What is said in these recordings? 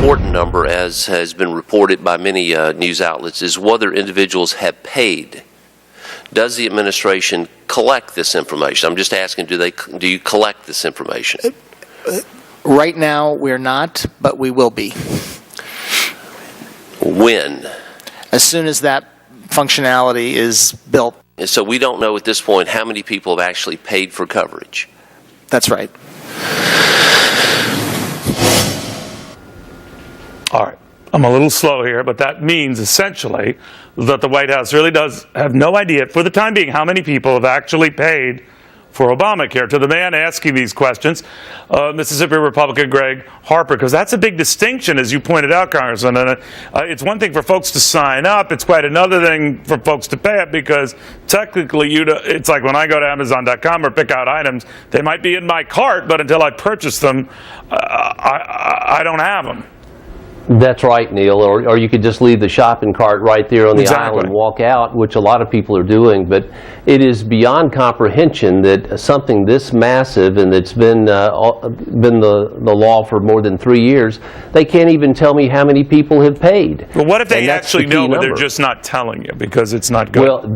important number, as has been reported by many news outlets, is whether individuals have paid. Does the administration collect this information? I'm just asking, do you collect this information? Right now, we're not, but we will be. When? As soon as that functionality is built. And so we don't know at this point how many people have actually paid for coverage. That's right. All right. I'm a little slow here, but that means essentially that the White House really does have no idea, for the time being, how many people have actually paid for Obamacare. To the man asking these questions, Mississippi Republican Greg Harper, because that's a big distinction, as you pointed out, Congressman. And it's one thing for folks to sign up. It's quite another thing for folks to pay it, because technically it's like when I go to Amazon.com or pick out items, they might be in my cart, but until I purchase them, I don't have them. That's right, Neil. Or you could just leave the shopping cart right there on the aisle and walk out, which a lot of people are doing. But it is beyond comprehension that something this massive, and that's been the law for more than 3 years, they can't even tell me how many people have paid. Well, what if they actually know, but they're just not telling you because it's not good? Well,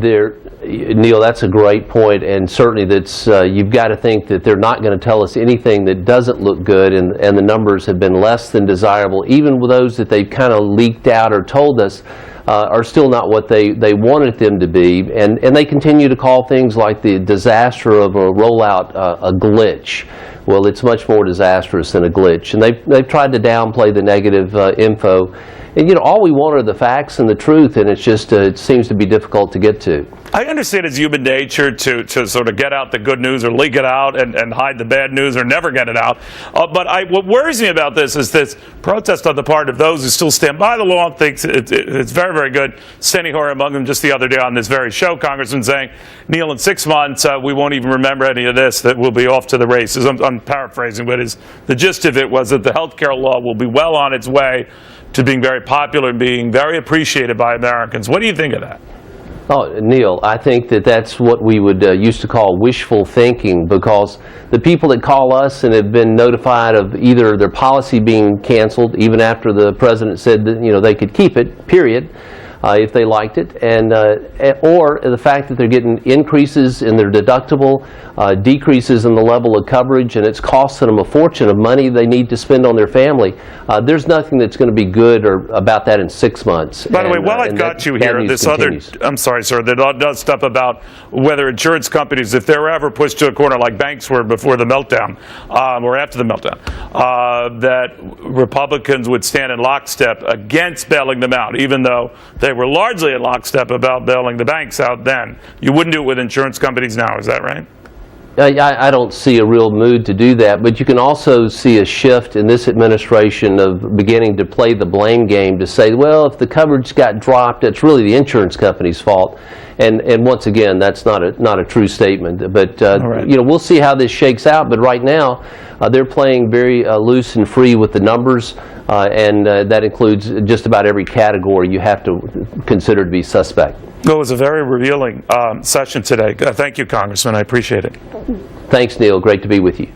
Neil, that's a great point, and certainly that's you've got to think that they're not going to tell us anything that doesn't look good, and the numbers have been less than desirable, even with those that they've kind of leaked out or told us are still not what they wanted them to be, and they continue to call things like the disaster of a rollout a glitch. Well, it's much more disastrous than a glitch, and they've tried to downplay the negative info. And all we want are the facts and the truth, and it's just it seems to be difficult to get to. I understand it's human nature to sort of get out the good news or leak it out and hide the bad news or never get it out. But what worries me about this is this protest on the part of those who still stand by the law and thinks it's very, very good. Steny Hoyer among them just the other day on this very show, Congressman, saying, Neil, in 6 months, we won't even remember any of this, that we'll be off to the races. I'm paraphrasing, but the gist of it was that the health care law will be well on its way to being very popular and being very appreciated by Americans. What do you think of that? Oh, Neil, I think that's what we would used to call wishful thinking, because the people that call us and have been notified of either their policy being canceled, even after the president said that they could keep it, period, if they liked it, and or the fact that they're getting increases in their deductible, decreases in the level of coverage, and it's costing them a fortune of money they need to spend on their family. There's nothing that's going to be good about that in 6 months. By the way, while I've got you here, this continues. I'm sorry, sir, that does stuff about whether insurance companies, if they're ever pushed to a corner like banks were before the meltdown, or after the meltdown, that Republicans would stand in lockstep against bailing them out, even though they were largely in lockstep about bailing the banks out then. You wouldn't do it with insurance companies now, is that right? I don't see a real mood to do that, but you can also see a shift in this administration of beginning to play the blame game, to say, well, if the coverage got dropped, it's really the insurance company's fault. And once again, that's not a true statement. But right. We'll see how this shakes out. But right now, they're playing very loose and free with the numbers, and that includes just about every category you have to consider to be suspect. It was a very revealing session today. Thank you, Congressman. I appreciate it. Thanks, Neil. Great to be with you.